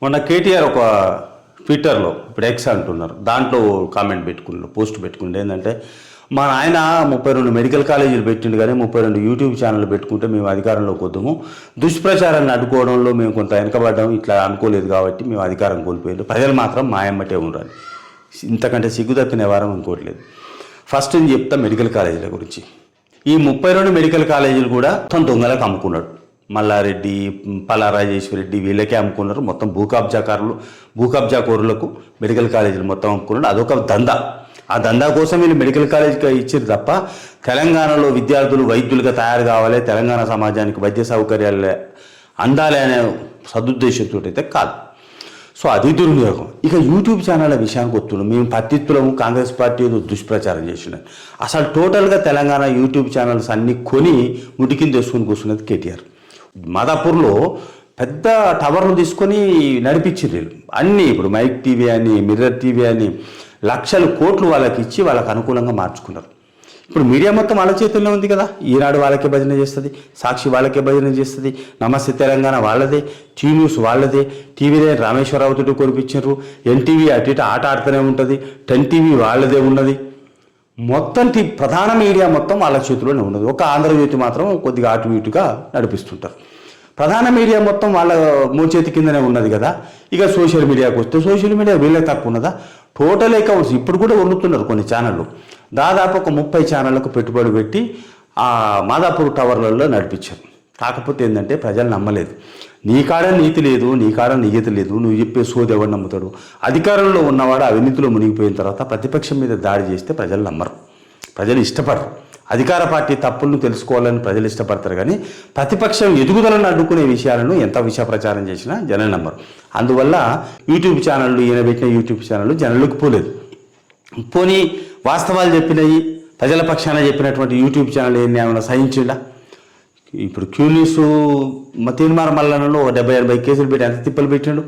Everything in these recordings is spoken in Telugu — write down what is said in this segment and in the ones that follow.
మొన్న కేటీఆర్ ఒక ట్విట్టర్లో ఇప్పుడు ఎక్స్ అంటున్నారు, దాంట్లో కామెంట్ పెట్టుకున్నారు, పోస్ట్ పెట్టుకుంటే ఏంటంటే మా నాయన 32 మెడికల్ కాలేజీలు పెట్టిండు కానీ 32 యూట్యూబ్ ఛానళ్ళు పెట్టుకుంటే మేము అధికారంలోకి వద్దాము, దుష్ప్రచారాన్ని అడ్డుకోవడంలో మేము కొంత వెనకబడ్డాము, ఇట్లా అనుకోలేదు కాబట్టి మేము అధికారం కోల్పోయారు, ప్రజలు మాత్రం మాయమ్మటే ఉండాలి. ఇంతకంటే సిగ్గు తప్పిన వ్యవహారం ఇంకోట్లేదు. ఫస్ట్ నేను చెప్తా మెడికల్ కాలేజీల గురించి. ఈ 32 మెడికల్ కాలేజీలు కూడా మొత్తం దొంగలకు అమ్ముకున్నాడు. మల్లారెడ్డి, పల్లా రాజేశ్వరరెడ్డి వీళ్ళకే అమ్ముకున్నారు. మొత్తం భూకబ్జాకోరులకు మెడికల్ కాలేజీలు మొత్తం అమ్ముకున్నాడు. అదొక దందా. ఆ దందా కోసం వీళ్ళు మెడికల్ కాలేజీకి ఇచ్చారు తప్ప తెలంగాణలో విద్యార్థులు వైద్యులుగా తయారు కావాలి, తెలంగాణ సమాజానికి వైద్య సౌకర్యాలు అందాలి అనే సదుద్దేశంతో అయితే కాదు. సో అది దుర్వినియోగం. ఇక యూట్యూబ్ ఛానళ్ళ విషయానికి వస్తున్నాం. మేము పత్తిత్తులము, కాంగ్రెస్ పార్టీ దుష్ప్రచారం చేసినాం. అసలు టోటల్గా తెలంగాణ యూట్యూబ్ ఛానల్స్ అన్నీ కొని ముడికింద తెచ్చుకొని కూర్చున్నది కేటీఆర్. మాదాపూర్లో పెద్ద టవర్లు తీసుకొని నడిపించింది వీళ్ళు అన్నీ. ఇప్పుడు మైక్ టీవీ అని, మిర్రర్ టీవీ అని లక్షల కోట్లు వాళ్ళకి ఇచ్చి వాళ్ళకి అనుకూలంగా మార్చుకున్నారు. ఇప్పుడు మీడియా మొత్తం వాళ్ళ చేతుల్లో ఉంది కదా. ఈనాడు వాళ్ళకే భజన చేస్తుంది, సాక్షి వాళ్ళకే భజన చేస్తుంది, నమస్తే తెలంగాణ వాళ్ళదే, టీ న్యూస్ వాళ్ళదే, టీవీలో రామేశ్వరరావు తోటి కొనిపించారు, ఎన్టీవీ అటు ఇటు ఆట ఆడుతూనే ఉంటుంది, 10 టీవీ వాళ్ళదే ఉన్నది. మొత్తం ప్రధాన మీడియా మొత్తం వాళ్ళ చేతిలోనే ఉన్నది. ఒక ఆంధ్రజ్యోతి మాత్రం కొద్దిగా అటు ఇటుగా నడిపిస్తుంటారు. ప్రధాన మీడియా మొత్తం వాళ్ళ మోచేతి కిందనే ఉన్నది కదా. ఇక సోషల్ మీడియాకి వస్తే సోషల్ మీడియా వీళ్ళకి తక్కువ ఉన్నదా? టోటల్ అకౌంట్స్ ఇప్పుడు కూడా వండుతున్నారు కొన్ని ఛానళ్ళు. దాదాపు ఒక 30 ఛానళ్లకు పెట్టుబడి పెట్టి ఆ మాదాపూర్ టవర్లలో నడిపించారు. కాకపోతే ఏంటంటే ప్రజలు నమ్మలేదు. నీ కాడ నీతి లేదు, నీ కాడ నియతి లేదు, నువ్వు చెప్పే సోది ఎవరు నమ్ముతాడు? అధికారంలో ఉన్నవాడు అవినీతిలో మునిగిపోయిన తర్వాత ప్రతిపక్షం మీద దాడి చేస్తే ప్రజలు నమ్మరు, ప్రజలు ఇష్టపడరు. అధికార పార్టీ తప్పులను తెలుసుకోవాలని ప్రజలు ఇష్టపడతారు కానీ ప్రతిపక్షం ఎదుగుదలను అడ్డుకునే విషయాలను ఎంత విష ప్రచారం చేసినా జనం నమ్మరు. అందువల్ల యూట్యూబ్ ఛానళ్ళు, ఈయన పెట్టిన యూట్యూబ్ ఛానళ్ళు జనంలోకి పోలేదు. పోనీ వాస్తవాలు చెప్పినవి, ప్రజల పక్షాన చెప్పినటువంటి యూట్యూబ్ ఛానల్ ఏమైనా సహించిండా? ఇప్పుడు క్యూ న్యూస్ తీర్మాన మల్లనలో 70-80 కేసులు పెట్టి ఎంత తిప్పలు పెట్టిండు.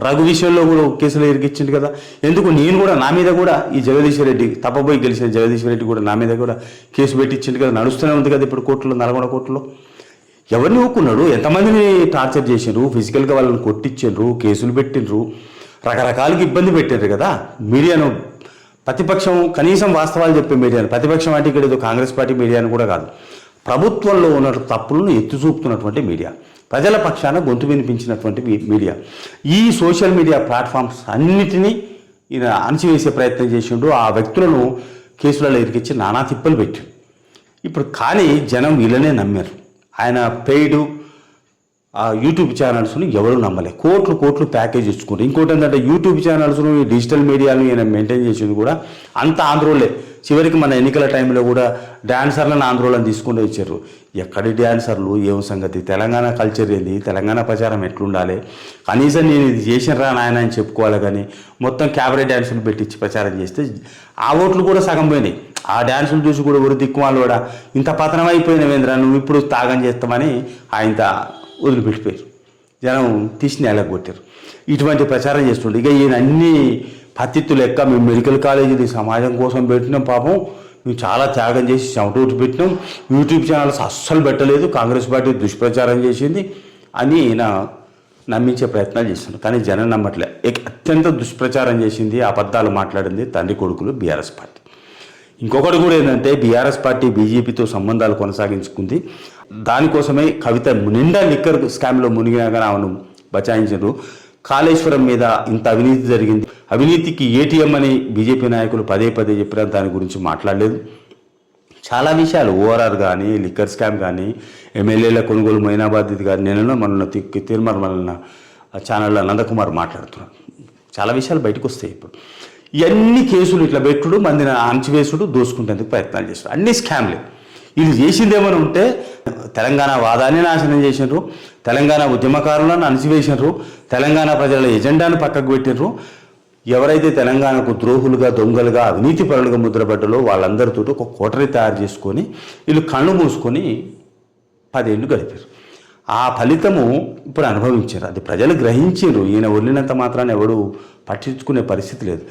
రఘు విషయంలో కూడా కేసులు ఇరికిచ్చిండు కదా. ఎందుకు నేను కూడా నా మీద కూడా ఈ జగదీశ్వర్ రెడ్డి తప్పబోయి గెలిచిన జగదీశ్వర్ రెడ్డి కూడా నా మీద కూడా కేసు పెట్టించిండు కదా. నడుస్తూనే ఉంది కదా ఇప్పుడు కోర్టులో, నల్గొండ కోర్టులో. ఎవరిని ఊకున్నాడు? ఎంతమందిని టార్చర్ చేసిండ్రు, ఫిజికల్గా వాళ్ళని కొట్టించిండ్రు, కేసులు పెట్టిండ్రు, రకరకాలుగా ఇబ్బంది పెట్టారు కదా. మీడియాను ప్రతిపక్షం కనీసం వాస్తవాలు చెప్పే మీడియాను, ప్రతిపక్షం అంటే ఇక్కడ ఏదో కాంగ్రెస్ పార్టీ మీడియాను కూడా కాదు, ప్రభుత్వంలో ఉన్న తప్పులను ఎత్తి చూపుతున్నటువంటి మీడియా, ప్రజల పక్షాన గొంతు వినిపించినటువంటి మీడియా, ఈ సోషల్ మీడియా ప్లాట్ఫామ్స్ అన్నిటినీ ఈయన అణచివేసే ప్రయత్నం చేసిండు. ఆ వ్యక్తులను కేసులలో ఇరికిచ్చి నానా తిప్పలు పెట్టాడు. ఇప్పుడు కానీ జనం వీళ్ళనే నమ్మారు. ఆయన పెయిడ్ యూట్యూబ్ ఛానల్స్ను ఎవరు నమ్మలే. కోట్లు ప్యాకేజ్ ఇచ్చుకుంటారు. ఇంకోటి ఏంటంటే యూట్యూబ్ ఛానల్స్ను, డిజిటల్ మీడియాను ఈయన మెయింటైన్ చేసింది కూడా అంత ఆంధ్రోలే. చివరికి మన ఎన్నికల టైంలో కూడా డాన్సర్లను ఆంధ్రోలను తీసుకుంటూ ఇచ్చారు. ఎక్కడి డాన్సర్లు, ఏం సంగతి, తెలంగాణ కల్చర్ ఏంది, తెలంగాణ ప్రచారం ఎట్లుండాలి, కనీసం నేను ఇది చేసినరా నాయన అని చెప్పుకోవాలి. కానీ మొత్తం క్యాబరే డ్యాన్సులు పెట్టించి ప్రచారం చేస్తే ఆ ఓట్లు కూడా సగం పోయినాయి. ఆ డ్యాన్సులు చూసి కూడా ఒక దిక్కుమాలు కూడా ఇంత పతనం అయిపోయినవేంద్రా, నువ్వు ఇప్పుడు తాగం చేస్తామని ఆయన వదిలిపెట్టిపోయారు. జనం తీసి నేలకు కొట్టారు. ఇటువంటి ప్రచారం చేస్తుండే. ఇక ఈయన అన్ని పత్తిత్తు లెక్క మేము మెడికల్ కాలేజీని సమాజం కోసం పెట్టినాం, పాపం మేము చాలా త్యాగం చేసి చెమటూటి పెట్టినాం, యూట్యూబ్ ఛానల్స్ అస్సలు పెట్టలేదు, కాంగ్రెస్ పార్టీ దుష్ప్రచారం చేసింది అని ఈయన నమ్మించే ప్రయత్నాలు చేస్తున్నారు. కానీ జనం నమ్మట్లే. అత్యంత దుష్ప్రచారం చేసింది, అబద్ధాలు మాట్లాడింది తండ్రి కొడుకులు బీఆర్ఎస్ పార్టీ. ఇంకొకటి కూడా ఏంటంటే బీఆర్ఎస్ పార్టీ బీజేపీతో సంబంధాలు కొనసాగించుకుంది. దానికోసమే కవిత నిండా లిక్కర్ స్కామ్లో మునిగినా కానీ ఆమెను బచాయించారు. కాళేశ్వరం మీద ఇంత అవినీతి జరిగింది, అవినీతికి ఏటీఎం అని బీజేపీ నాయకులు పదే చెప్పినా దాని గురించి మాట్లాడలేదు. చాలా విషయాలు, ఓఆర్ఆర్ కానీ, లిక్కర్ స్కామ్ కానీ, ఎమ్మెల్యేల కొనుగోలు మైనాబాద్ కానీ, నేను మన తీర్మాన వలన ఛానల్లో నందకుమార్ మాట్లాడుతున్నాను. చాలా విషయాలు బయటకు వస్తాయి. ఇప్పుడు ఇవన్నీ కేసులు ఇట్లా పెట్టుడు, మందిని అణచివేసుడు, దోసుకుంటేందుకు ప్రయత్నాలు చేస్తారు. అన్ని స్కామ్లే. ఇది చేసింది ఏమైనా ఉంటే తెలంగాణ వాదాన్ని నాశనం చేసినారు, తెలంగాణ ఉద్యమకారులను అణచివేసినారు, తెలంగాణ ప్రజల ఎజెండాను పక్కకు పెట్టినారు. ఎవరైతే తెలంగాణకు ద్రోహులుగా, దొంగలుగా, అవినీతి పరులుగా ముద్రపడ్డలో వాళ్ళందరితో ఒక కోటరీ తయారు చేసుకొని వీళ్ళు కళ్ళు మూసుకొని 10 ఏళ్ళు గడిపారు. ఆ ఫలితము ఇప్పుడు అనుభవించారు. అది ప్రజలు గ్రహించారు. ఈయన వదిలినంత మాత్రాన్ని ఎవడు పట్టించుకునే పరిస్థితి లేదు.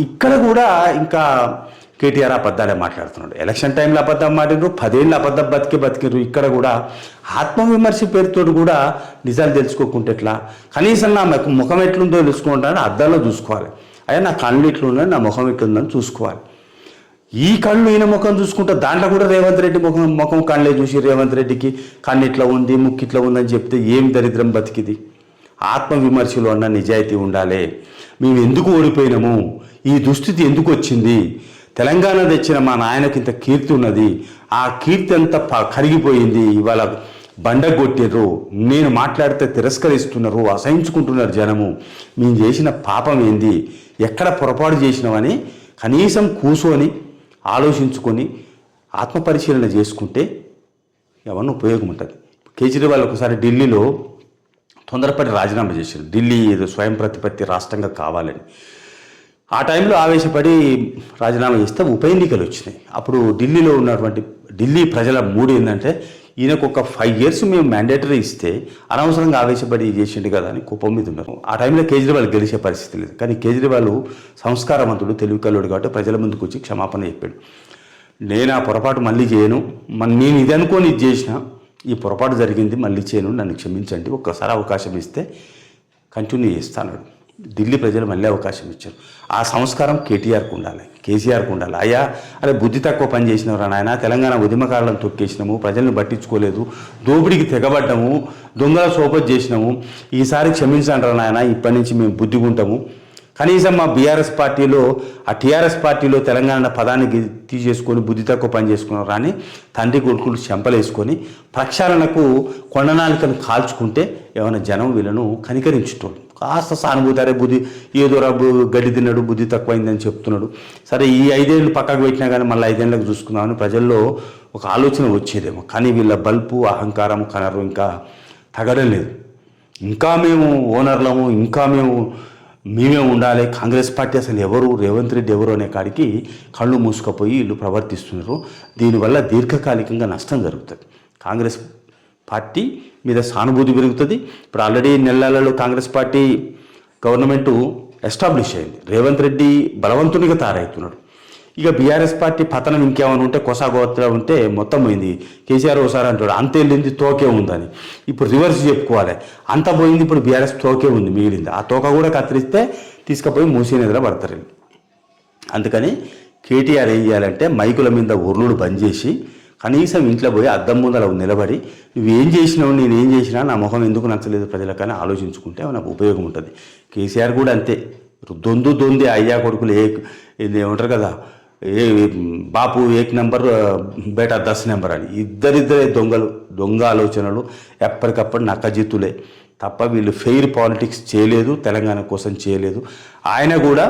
ఇక్కడ కూడా ఇంకా కేటీఆర్ అబద్ధాలే మాట్లాడుతున్నాడు. ఎలక్షన్ టైంలో అబద్ధం మాట్లాడారు, 10 ఏళ్ళు అబద్ధం బతికిరు. ఇక్కడ కూడా ఆత్మవిమర్శ పేరుతో కూడా నిజాలు తెలుసుకోకుంటే ఎట్లా? కనీసం నా ముఖం ఎట్లుందో తెలుసుకుంటానని అద్దంలో చూసుకోవాలి. అయ్యా నా కళ్ళు ఎట్లుందని, నా ముఖం ఎట్లుందని చూసుకోవాలి. ఈ కళ్ళు ఈయన ముఖం చూసుకుంటా దాంట్లో కూడా రేవంత్ రెడ్డి ముఖం కళ్ళే చూసి రేవంత్ రెడ్డికి కన్ను ఇట్లా ఉంది, ముక్కు ఇట్లా ఉందని చెప్తే ఏం దరిద్రం బతికిది? ఆత్మవిమర్శలో అన్న నిజాయితీ ఉండాలి. మేము ఎందుకు ఓడిపోయినాము, ఈ దుస్థితి ఎందుకు వచ్చింది, తెలంగాణ తెచ్చిన మా నాయనకి ఇంత కీర్తి ఉన్నది, ఆ కీర్తి అంతా కరిగిపోయింది, ఇవాళ బండగొట్టిర్రు, నేను మాట్లాడితే తిరస్కరిస్తున్నారు, అసహించుకుంటున్నారు జనము, మేము చేసిన పాపం ఏంది, ఎక్కడ పొరపాటు చేసినామని కనీసం కూర్చొని ఆలోచించుకొని ఆత్మపరిశీలన చేసుకుంటే ఏమన్నా ఉపయోగం ఉంటుంది. కేజ్రీవాల్ ఒకసారి ఢిల్లీలో తొందరపడి రాజీనామా చేశారు, ఢిల్లీ ఏదో స్వయం ప్రతిపత్తి రాష్ట్రంగా కావాలని. ఆ టైంలో ఆవేశపడి రాజీనామా చేస్తే ఉప ఎన్నికలు వచ్చినాయి. అప్పుడు ఢిల్లీలో ఉన్నటువంటి ఢిల్లీ ప్రజల మూడు ఏంటంటే ఈయనకు ఒక 5 years మేము మ్యాండేటరీ ఇస్తే అనవసరంగా ఆవేశపడి చేసిండు కదా అని కోపం మీద ఉన్నారు. ఆ టైంలో కేజ్రీవాల్ గెలిచే పరిస్థితి లేదు. కానీ కేజ్రీవాల్ సంస్కారవంతుడు, తెలివికల్లుడు కాబట్టి ప్రజల ముందుకు వచ్చి క్షమాపణ చెప్పాడు. నేను ఆ పొరపాటు మళ్ళీ చేయను, నేను ఇది అనుకోని ఇది చేసిన, ఈ పొరపాటు జరిగింది, మళ్ళీ చేయను, నన్ను క్షమించండి, ఒక్కసారి అవకాశం ఇస్తే కంటిన్యూ చేస్తాను. ఢిల్లీ ప్రజలు మళ్ళీ అవకాశం ఇచ్చారు. ఆ సంస్కారం కేటీఆర్కు ఉండాలి, కేసీఆర్కు ఉండాలి. అయ్యా అరే బుద్ధి తక్కువ పని చేసినవరా నాయన, తెలంగాణ ఉద్యమకారులను తొక్కేసినాము, ప్రజలను పట్టించుకోలేదు, దోపిడికి తెగబడ్డాము, దొంగల సోపత్ చేసినాము, ఈసారి క్షమించండి రా నాయన, ఇప్పటి నుంచి మేము బుద్ధిగుంటాము. కనీసం మా బీఆర్ఎస్ పార్టీలో ఆ టీఆర్ఎస్ పార్టీలో తెలంగాణ పదాన్ని తీసేసుకొని బుద్ధి తక్కువ పని చేసుకున్నారు అని తండ్రి కొడుకులు చెంపలేసుకొని ప్రక్షాళనకు కొండనాలికను కాల్చుకుంటే ఏమైనా జనం వీళ్ళను కనికరించుకోండి, కాస్త సానుభూతి, అరే బుద్ధి ఏదో గడ్డి తిన్నాడు, బుద్ధి తక్కువైందని చెప్తున్నాడు, సరే ఈ 5 ఏళ్ళు పక్కకు పెట్టినా కానీ మళ్ళీ 5 ఏళ్ళకు చూసుకుందామని ప్రజల్లో ఒక ఆలోచన వచ్చేదేమో. కానీ వీళ్ళ బల్పు, అహంకారం, కనరు ఇంకా తగ్గడం లేదు. ఇంకా మేము ఓనర్లము, ఇంకా మేమే ఉండాలి, కాంగ్రెస్ పార్టీ అసలు ఎవరు, రేవంత్ రెడ్డి ఎవరు అనే కాడికి కళ్ళు మూసుకపోయి వీళ్ళు ప్రవర్తిస్తున్నారు. దీనివల్ల దీర్ఘకాలికంగా నష్టం జరుగుతుంది. కాంగ్రెస్ పార్టీ మీద సానుభూతి పెరుగుతుంది. ఇప్పుడు ఆల్రెడీ నెలలలో కాంగ్రెస్ పార్టీ గవర్నమెంటు ఎస్టాబ్లిష్ అయింది, రేవంత్ రెడ్డి బలవంతునిగా తయారవుతున్నాడు. ఇక బీఆర్ఎస్ పార్టీ పతనం ఇంకేమైనా ఉంటే కొసాగోత్ర ఉంటే మొత్తం పోయింది. కేసీఆర్ ఒకసారి అంటాడు అంత వెళ్ళింది తోకే ఉందని, ఇప్పుడు రివర్స్ చెప్పుకోవాలి, అంత పోయింది, ఇప్పుడు బీఆర్ఎస్ తోకే ఉంది మిగిలింది, ఆ తోక కూడా కత్తిరిస్తే తీసుకుపోయి మూసీ నిద్ర పడతారు. అందుకని కేటీఆర్ ఏం చేయాలంటే మైకుల మీద ఉర్లుడు బంద్ చేసి కనీసం ఇంట్లో పోయి అద్దం ముందర నిలబడి నువ్వేం చేసినావు, నేనేం చేసినా, నా ముఖం ఎందుకు నచ్చలేదు ప్రజలకని ఆలోచించుకుంటే నాకు ఉపయోగం ఉంటుంది. కేసీఆర్ కూడా అంతే, దొంది అయ్యా కొడుకులు ఏమంటారు కదా, బాపు 1 నెంబర్ బేటా 10 నెంబర్ అని, ఇద్దరిద్దరే దొంగ ఆలోచనలు, ఎప్పటికప్పుడు నక్కజిత్తులే తప్ప వీళ్ళు ఫెయిర్ పాలిటిక్స్ చేయలేదు, తెలంగాణ కోసం చేయలేదు. ఆయన కూడా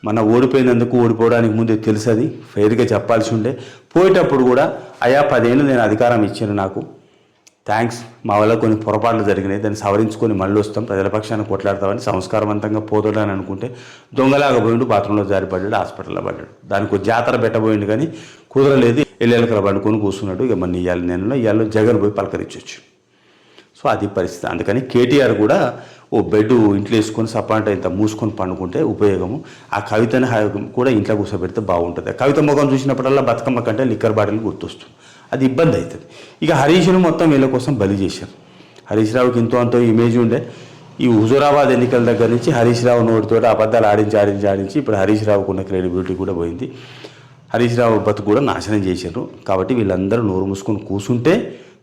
మన ఓడిపోయినందుకు ఓడిపోవడానికి ముందే తెలుసది, ఫెయిర్గా చెప్పాల్సి ఉండే. పోయేటప్పుడు కూడా అయ్యా 10 ఏళ్ళు నేను అధికారం ఇచ్చాను, నాకు థ్యాంక్స్, మా వల్ల కొన్ని పొరపాట్లు జరిగినాయి, దాన్ని సవరించుకొని మళ్ళీ వస్తాం, ప్రజల పక్షాన్ని కొట్లాడతామని సంస్కారవంతంగా పోతాడని అనుకుంటే దొంగలాగా పోయిండు, బాత్రూంలో జారిపడ్డాడు, హాస్పిటల్లో పడ్డాడు. దానికి జాతర పెట్టబోయిండు కానీ కుదరలేదు, ఎల్లెలకల పండుకొని కూర్చున్నాడు. ఇక మన ఇవాళ జగన్ పోయి పలకరించవచ్చు. సో అది పరిస్థితి. అందుకని కేటీఆర్ కూడా ఓ బెడ్ ఇంట్లో వేసుకొని సపాంట ఇంత మూసుకొని పండుకుంటే ఉపయోగము. ఆ కవితని కూడా ఇంట్లో కూర్చోబెడితే బాగుంటుంది. కవిత ముఖం చూసినప్పుడల్లా బతుకమ్మ కంటే లిక్కర్ బాటిల్ గుర్తొస్తుంది, అది ఇబ్బంది అవుతుంది. ఇక హరీష్ను మొత్తం వీళ్ళ కోసం బలి చేశారు. హరీష్ రావుకి అంతో ఇమేజ్ ఉండే. ఈ హుజూరాబాద్ ఎన్నికల దగ్గర నుంచి హరీష్ రావు నోటితో అబద్ధాలు ఆడించి ఇప్పుడు హరీష్ రావుకు ఉన్న క్రెడిబిలిటీ కూడా పోయింది. హరీష్ రావు బతుకు కూడా నాశనం చేశారు. కాబట్టి వీళ్ళందరూ నోరు మూసుకొని కూర్చుంటే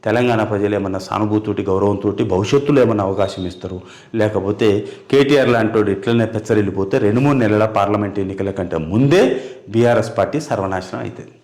తెలంగాణ ప్రజలు ఏమన్నా సానుభూతితోటి, గౌరవంతో భవిష్యత్తులో ఏమన్నా అవకాశం ఇస్తారు. లేకపోతే కేటీఆర్ లాంటి ఇట్లనే పెచ్చరిల్లిపోతే 2-3 నెలల పార్లమెంట్ ఎన్నికల కంటే ముందే బీఆర్ఎస్ పార్టీ సర్వనాశనం అవుతుంది.